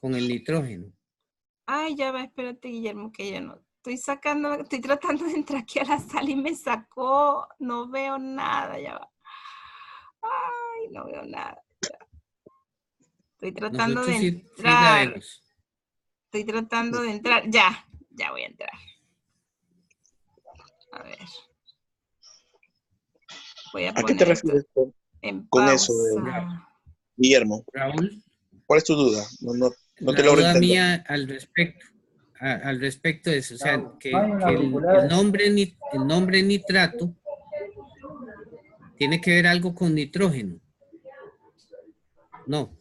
con el nitrógeno? Ay, ya va, espérate, Guillermo, que ya no. Estoy tratando de entrar aquí a la sala y me sacó. No veo nada, ya va. Ay, no veo nada. Ya. Estoy tratando de entrar. Estoy tratando de entrar. Ya voy a entrar. A ver. Voy a ¿A qué te refieres con eso, Guillermo? Raúl. ¿Cuál es tu duda? No te la logro duda entender. Mía al respecto de eso, o sea, que el nombre nitrato tiene que ver algo con nitrógeno. No.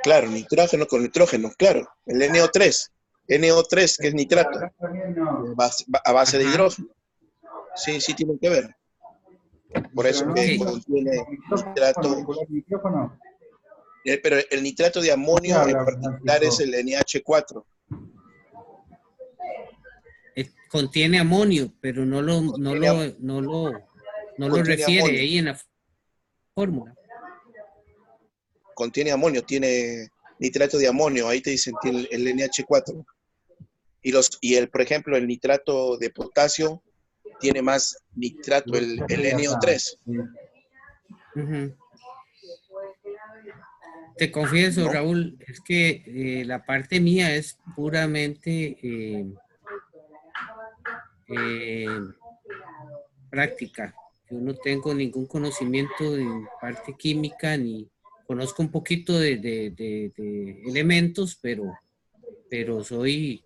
Claro, nitrógeno con nitrógeno, claro. El NO3, NO3 que es nitrato, a base de hidrógeno. Sí, sí tienen que ver. Por eso que contiene nitrato. Pero el nitrato de amonio en particular es el NH4. Contiene amonio, pero no lo refiere amonio. ahí en la fórmula. Contiene amonio, tiene nitrato de amonio, ahí te dicen el NH4. Por ejemplo, el nitrato de potasio tiene más nitrato, el NO3. Te confieso, ¿no? Raúl, es que la parte mía es puramente práctica. Yo no tengo ningún conocimiento en parte química, ni conozco un poquito de elementos, pero soy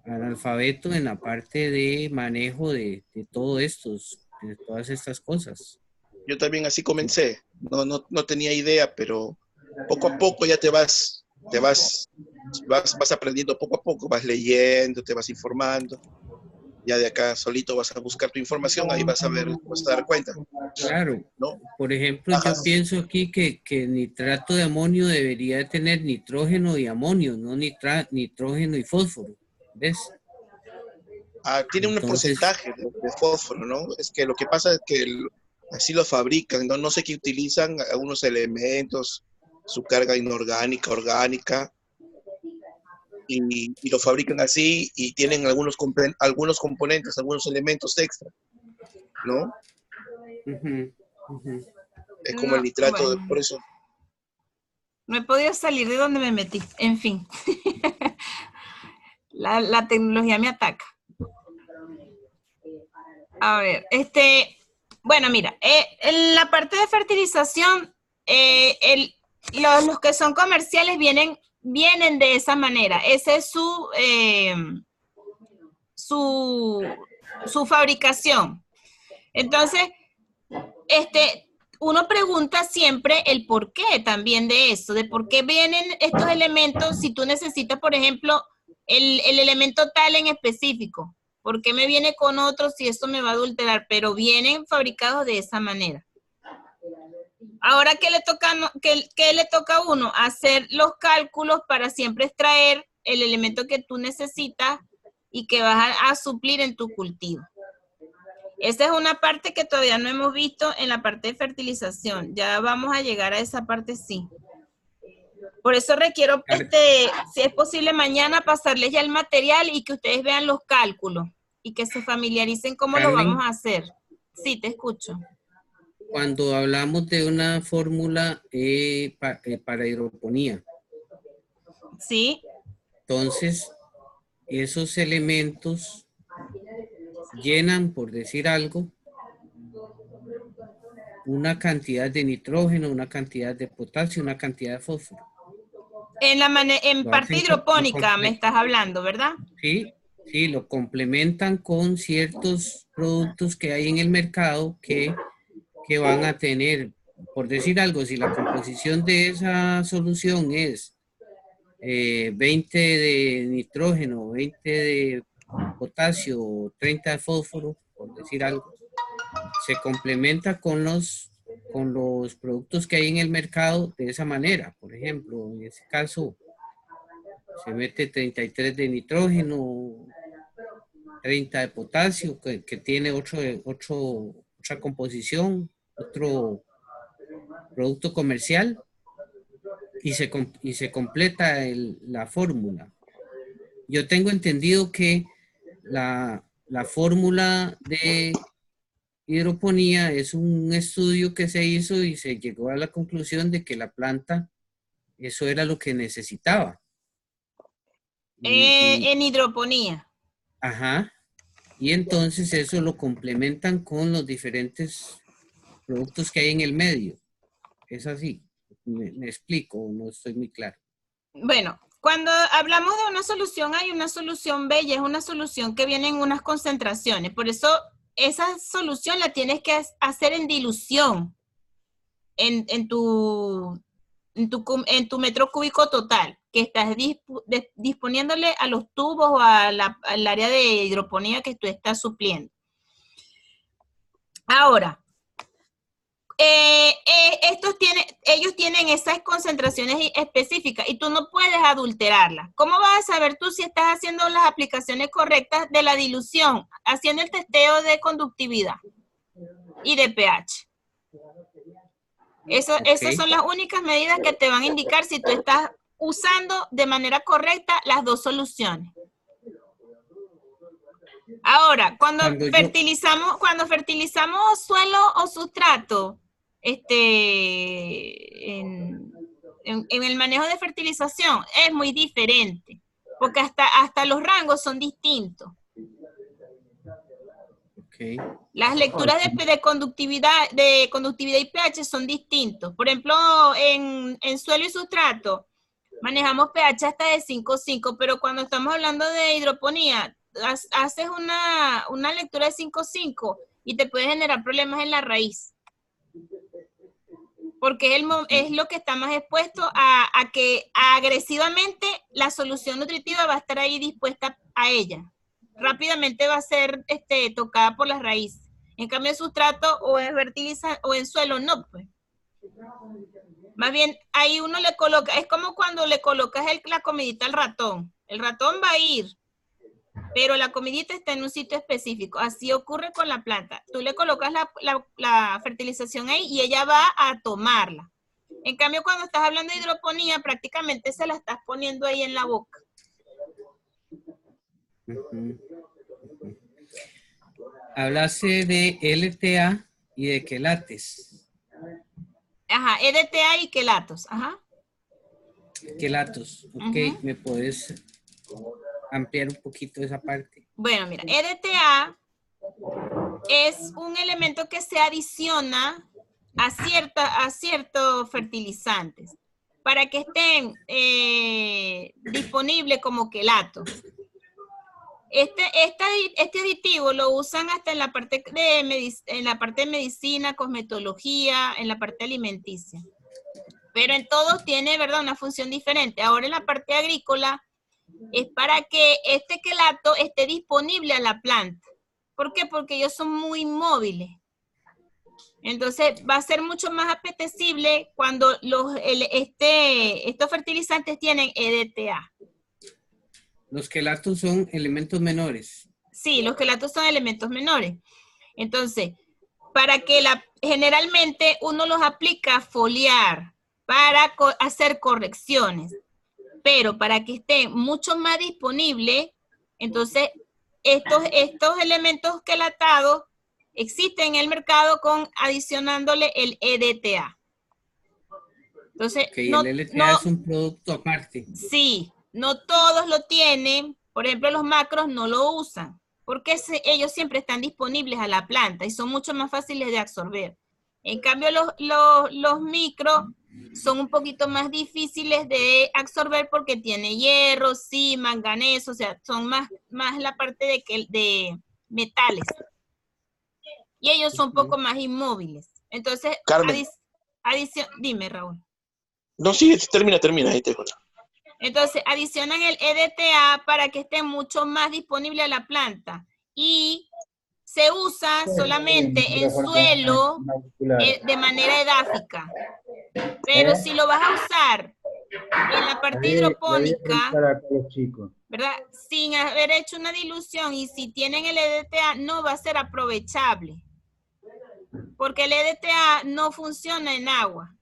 analfabeto en la parte de manejo de todo estos, de todas estas cosas. Yo también así comencé. No tenía idea, pero poco a poco ya vas aprendiendo poco a poco, vas leyendo, te vas informando. Ya de acá solito vas a buscar tu información, ahí vas a dar cuenta. Claro, ¿no? Por ejemplo, yo pienso aquí que el nitrato de amonio debería tener nitrógeno y amonio, no nitrógeno y fósforo, ¿ves? Tiene un porcentaje de fósforo, ¿no? Es que lo que pasa es que así lo fabrican, no sé qué utilizan algunos elementos, su carga inorgánica, orgánica, y lo fabrican así y tienen algunos componentes, algunos elementos extra, ¿no? Es como el nitrato, bueno. Por eso. No he podido salir de donde me metí, en fin. La tecnología me ataca. A ver, bueno, mira, en la parte de fertilización, los que son comerciales vienen de esa manera. Esa es su fabricación. Entonces, uno pregunta siempre el por qué también de eso, de por qué vienen estos elementos si tú necesitas, por ejemplo, el elemento tal en específico. ¿Por qué me viene con otro si esto me va a adulterar? Pero vienen fabricados de esa manera. Ahora, ¿qué le toca a uno? Hacer los cálculos para siempre extraer el elemento que tú necesitas y que vas a suplir en tu cultivo. Esa es una parte que todavía no hemos visto en la parte de fertilización. Ya vamos a llegar a esa parte, sí. Por eso requiero, si es posible, mañana pasarles ya el material y que ustedes vean los cálculos y que se familiaricen cómo lo vamos a hacer. Sí, te escucho. Cuando hablamos de una fórmula para hidroponía. Sí. Entonces, esos elementos llenan, por decir algo, una cantidad de nitrógeno, una cantidad de potasio, una cantidad de fósforo. En parte hidropónica me estás hablando, ¿verdad? Sí, sí, lo complementan con ciertos productos que hay en el mercado que van a tener, por decir algo, si la composición de esa solución es 20 de nitrógeno, 20 de potasio, 30 de fósforo, por decir algo, se complementa con los productos que hay en el mercado de esa manera. Por ejemplo, en ese caso, se mete 33 de nitrógeno, 30 de potasio, que tiene otra composición, otro producto comercial, y se completa la fórmula. Yo tengo entendido que la fórmula de hidroponía es un estudio que se hizo y se llegó a la conclusión de que la planta, eso era lo que necesitaba. En hidroponía. Ajá. Y entonces eso lo complementan con los diferentes productos que hay en el medio. Es así. ¿Me explico? No estoy muy claro. Bueno, cuando hablamos de una solución, hay una solución B y es una solución que viene en unas concentraciones. Por eso, esa solución la tienes que hacer en dilución en tu metro cúbico total, que estás disponiéndole a los tubos o al área de hidroponía que tú estás supliendo. Ahora, ellos tienen esas concentraciones específicas y tú no puedes adulterarlas. ¿Cómo vas a saber tú si estás haciendo las aplicaciones correctas de la dilución? Haciendo el testeo de conductividad y de pH. Esas son las únicas medidas que te van a indicar si tú estás usando de manera correcta las dos soluciones. Ahora, cuando fertilizamos suelo o sustrato, en el manejo de fertilización es muy diferente, porque hasta los rangos son distintos. Okay. Las lecturas de conductividad y pH son distintos. Por ejemplo, en suelo y sustrato manejamos pH hasta de 5,5, pero cuando estamos hablando de hidroponía, haces una lectura de 5,5 y te puede generar problemas en la raíz. Porque es lo que está más expuesto a que agresivamente la solución nutritiva va a estar ahí dispuesta a ella. Rápidamente va a ser tocada por las raíces. En cambio, en sustrato o en o en suelo no, pues. Más bien, ahí uno le coloca, es como cuando le colocas la comidita al ratón. El ratón va a ir, pero la comidita está en un sitio específico. Así ocurre con la planta. Tú le colocas la fertilización ahí y ella va a tomarla. En cambio, cuando estás hablando de hidroponía, prácticamente se la estás poniendo ahí en la boca. Hablaste de LTA y de quelates. Ajá, EDTA y quelatos. Ajá. Quelatos, ok. ¿Me puedes ampliar un poquito esa parte? Bueno, mira, EDTA es un elemento que se adiciona a ciertos fertilizantes para que estén disponibles como quelatos. Este aditivo lo usan hasta en la parte de medicina, cosmetología, en la parte alimenticia. Pero en todos tiene, ¿verdad?, una función diferente. Ahora en la parte agrícola es para que este quelato esté disponible a la planta. ¿Por qué? Porque ellos son muy móviles. Entonces va a ser mucho más apetecible cuando estos fertilizantes tienen EDTA. Los quelatos son elementos menores. Sí, los quelatos son elementos menores. Entonces, generalmente uno los aplica a foliar para hacer correcciones, pero para que estén mucho más disponibles, entonces estos elementos quelatados existen en el mercado adicionándole el EDTA. Entonces, Okay, el LTA es un producto aparte. Sí, no todos lo tienen. Por ejemplo, los macros no lo usan, porque ellos siempre están disponibles a la planta y son mucho más fáciles de absorber. En cambio, los micros son un poquito más difíciles de absorber porque tiene hierro, sí, manganeso, o sea, son más la parte de metales. Y ellos son un poco más inmóviles. Entonces, Carmen. Dime, Raúl. No, sí, termina, ahí te dejo. Entonces, adicionan el EDTA para que esté mucho más disponible a la planta. Y se usa solamente en suelo de manera edáfica. Pero si lo vas a usar en la parte hidropónica, ¿verdad? Sin haber hecho una dilución y si tienen el EDTA, no va a ser aprovechable. Porque el EDTA no funciona en agua.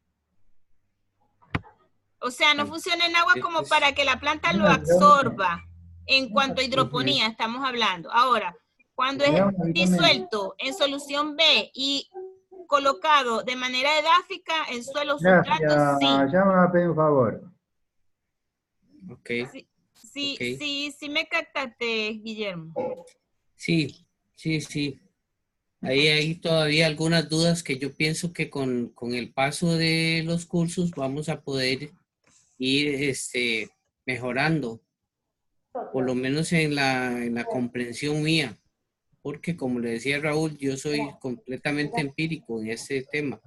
O sea, no funciona en agua como para que la planta lo absorba en cuanto a hidroponía estamos hablando. Ahora, cuando es disuelto en solución B y colocado de manera edáfica en suelo sustrato, sí. Ya me va a pedir un favor. Ok. Sí me captaste, Guillermo. Sí. Ahí hay todavía algunas dudas que yo pienso que con el paso de los cursos vamos a poder ir mejorando, por lo menos en la comprensión mía, porque como le decía Raúl, yo soy completamente empírico en este tema.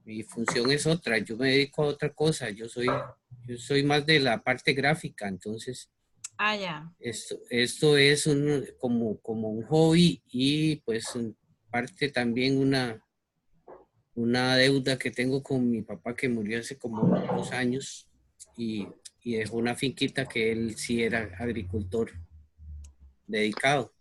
Mi función es otra, yo me dedico a otra cosa, yo soy más de la parte gráfica, entonces ya. Esto es como un hobby y pues en parte también una deuda que tengo con mi papá que murió hace como 2 años y dejó una finquita que él sí era agricultor dedicado.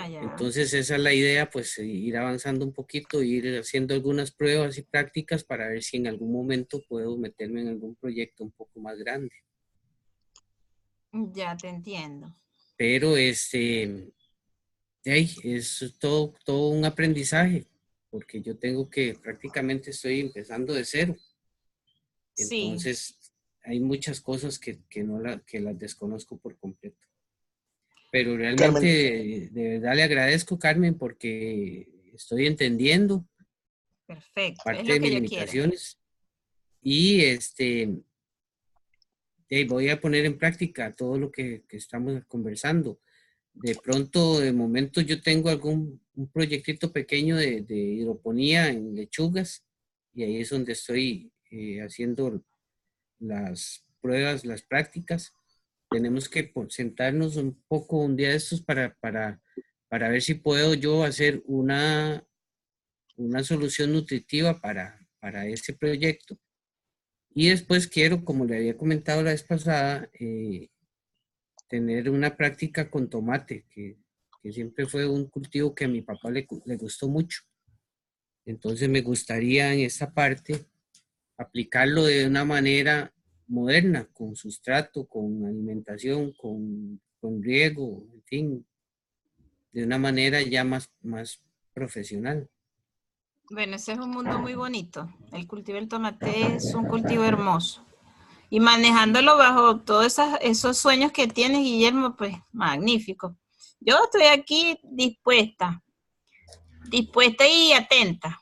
Ya. Entonces esa es la idea, pues ir avanzando un poquito, ir haciendo algunas pruebas y prácticas para ver si en algún momento puedo meterme en algún proyecto un poco más grande. Ya te entiendo. Pero es todo un aprendizaje, porque yo tengo que prácticamente estoy empezando de cero. Entonces, hay muchas cosas que las desconozco por completo. Pero realmente, Carmen, de verdad le agradezco, Carmen, porque estoy entendiendo. Perfecto, parte es lo de que mis yo limitaciones. Quiero. Y voy a poner en práctica todo lo que estamos conversando. De pronto, de momento, yo tengo un proyectito pequeño de hidroponía en lechugas y ahí es donde estoy haciendo las pruebas, las prácticas. Tenemos que sentarnos un poco un día de estos para ver si puedo yo hacer una solución nutritiva para ese proyecto. Y después quiero, como le había comentado la vez pasada, tener una práctica con tomate, que siempre fue un cultivo que a mi papá le gustó mucho. Entonces me gustaría en esta parte aplicarlo de una manera moderna, con sustrato, con alimentación, con riego, en fin, de una manera ya más profesional. Bueno, ese es un mundo muy bonito. El cultivo del tomate es un cultivo hermoso. Y manejándolo bajo todos esos sueños que tienes, Guillermo, pues magnífico. Yo estoy aquí dispuesta y atenta.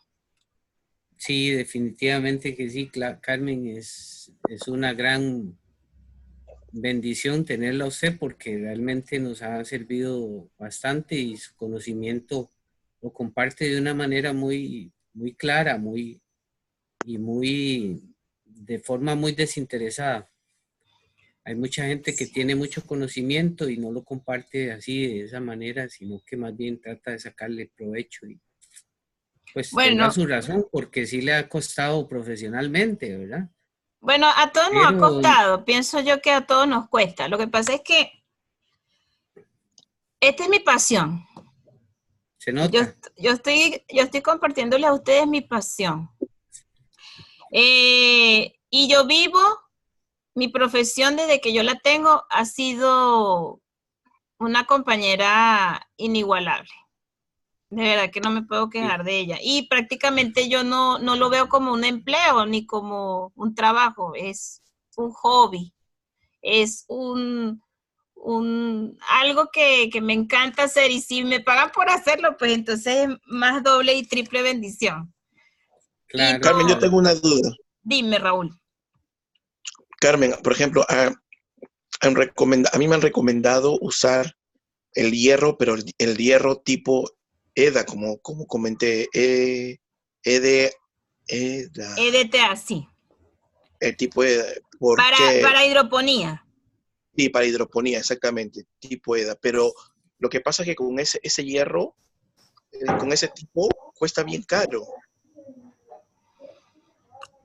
Sí, definitivamente que sí, Carmen, es una gran bendición tenerla a usted porque realmente nos ha servido bastante y su conocimiento lo comparte de una manera muy clara, de forma muy desinteresada. Hay mucha gente que tiene mucho conocimiento y no lo comparte así de esa manera, sino que más bien trata de sacarle provecho y pues tendrá su razón porque sí le ha costado profesionalmente, ¿verdad? Bueno, a todos nos ha costado, pienso yo que a todos nos cuesta. Lo que pasa es que Esta es mi pasión. Se nota. Yo estoy compartiéndole a ustedes mi pasión. Y yo vivo, mi profesión desde que yo la tengo ha sido una compañera inigualable. De verdad que no me puedo quejar de ella. Y prácticamente yo no lo veo como un empleo ni como un trabajo. Es un hobby. Es algo que me encanta hacer. Y si me pagan por hacerlo, pues entonces es más doble y triple bendición. Claro. Carmen, yo tengo una duda. Dime, Raúl. Carmen, por ejemplo, a mí me han recomendado usar el hierro, pero el hierro tipo EDA, como comenté, EDA, EDTA, sí. el tipo EDA, porque Para hidroponía. sí, para hidroponía, exactamente, tipo EDA, pero lo que pasa es que con ese hierro, con ese tipo, cuesta bien caro.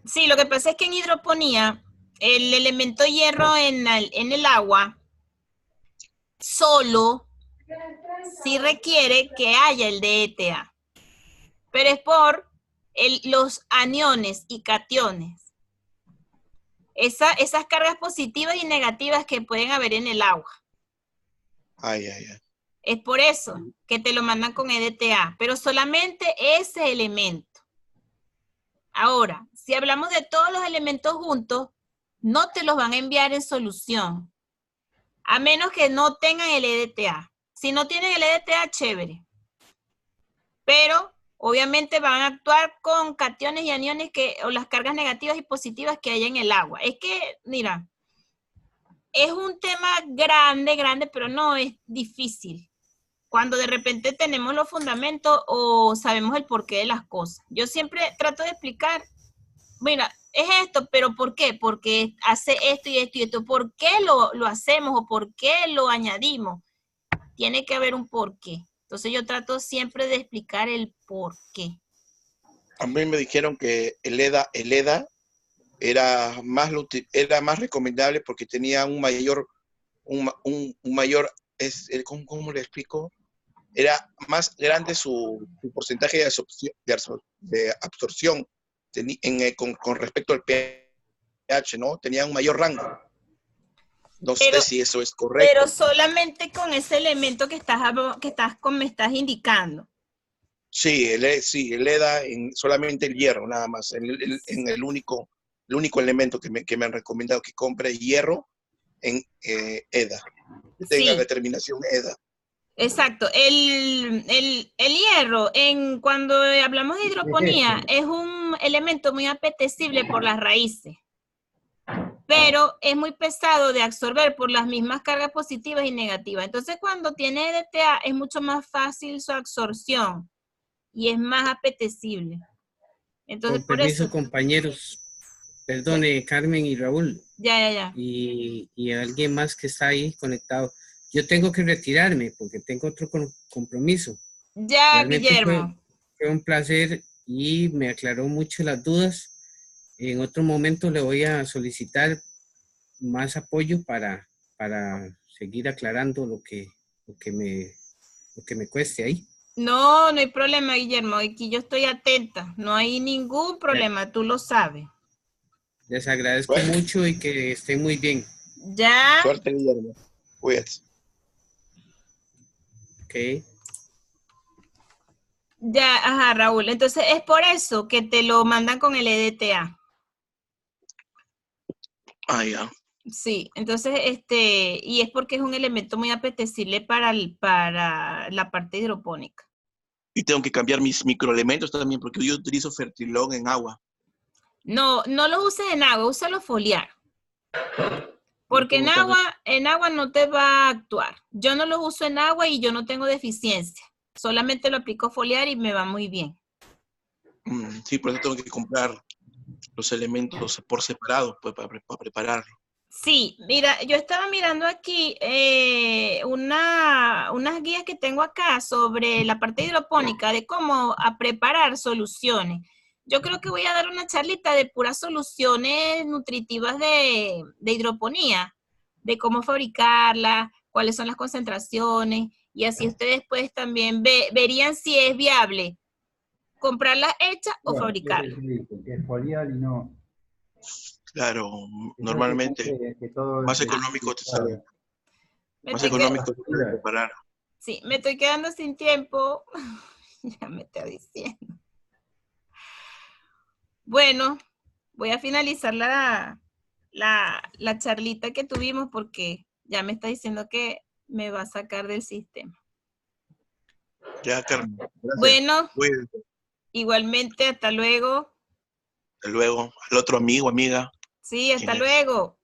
Sí, lo que pasa es que en hidroponía, el elemento hierro en el agua solo sí requiere que haya el DETA, pero es por los aniones y cationes. Esas cargas positivas y negativas que pueden haber en el agua. Ay. Es por eso que te lo mandan con EDTA, pero solamente ese elemento. Ahora, si hablamos de todos los elementos juntos, no te los van a enviar en solución, a menos que no tengan el EDTA. Si no tienen el EDTA, chévere. Pero, obviamente, van a actuar con cationes y aniones o las cargas negativas y positivas que hay en el agua. Es que, mira, es un tema grande, pero no es difícil. Cuando de repente tenemos los fundamentos o sabemos el porqué de las cosas. Yo siempre trato de explicar, mira, es esto, pero ¿por qué? Porque hace esto y esto y esto. ¿Por qué lo hacemos o por qué lo añadimos? Tiene que haber un porqué. Entonces yo trato siempre de explicar el porqué. A mí me dijeron que el EDA era más recomendable porque tenía un mayor, ¿cómo le explico? Era más grande su porcentaje de absorción con respecto al pH, ¿no? Tenía un mayor rango. No sé si eso es correcto. Pero solamente con ese elemento que me estás indicando. Sí, el EDA, solamente el hierro, nada más. En el único elemento que me han recomendado que compre hierro en EDA. Que tenga determinación EDA. Exacto. El hierro, cuando hablamos de hidroponía, es un elemento muy apetecible por las raíces, pero es muy pesado de absorber por las mismas cargas positivas y negativas. Entonces, cuando tiene EDTA, es mucho más fácil su absorción y es más apetecible. Entonces, Con permiso, compañeros. Perdone, Carmen y Raúl. Ya. Y alguien más que está ahí conectado. Yo tengo que retirarme porque tengo otro compromiso. Ya, Realmente Guillermo. Fue un placer y me aclaró mucho las dudas. En otro momento le voy a solicitar más apoyo para seguir aclarando lo que me cueste ahí. No hay problema, Guillermo. Aquí yo estoy atenta. No hay ningún problema, tú lo sabes. Les agradezco mucho y que estén muy bien. Ya. Suerte, Guillermo. Cuídate. Ok. Ya, ajá, Raúl. Entonces es por eso que te lo mandan con el EDTA. Ah, ya. Sí, entonces, y es porque es un elemento muy apetecible para la parte hidropónica. Y tengo que cambiar mis microelementos también, porque yo utilizo fertilón en agua. No lo uses en agua, úsalo foliar. Porque en agua no te va a actuar. Yo no lo uso en agua y yo no tengo deficiencia. Solamente lo aplico foliar y me va muy bien. Sí, por eso tengo que comprar los elementos por separado pues, para prepararlo. Sí, mira, yo estaba mirando aquí unas guías que tengo acá sobre la parte hidropónica de cómo preparar soluciones. Yo creo que voy a dar una charlita de puras soluciones nutritivas de hidroponía, de cómo fabricarlas, cuáles son las concentraciones Y así ustedes pues también verían si es viable comprarlas hechas o Bueno, fabricarlas. Exfoliar y no. Claro, Entonces, normalmente que todo más se- económico te sale. Me Más estoy que- económico te sale preparar. Sí, me estoy quedando sin tiempo. Ya me está diciendo. Bueno, voy a finalizar la charlita que tuvimos porque ya me está diciendo que me va a sacar del sistema. Ya, Carmen. Gracias. Bueno, Cuídense. igualmente, hasta luego. Hasta luego. Al otro amigo, amiga. Sí, hasta ¿Quién es? luego.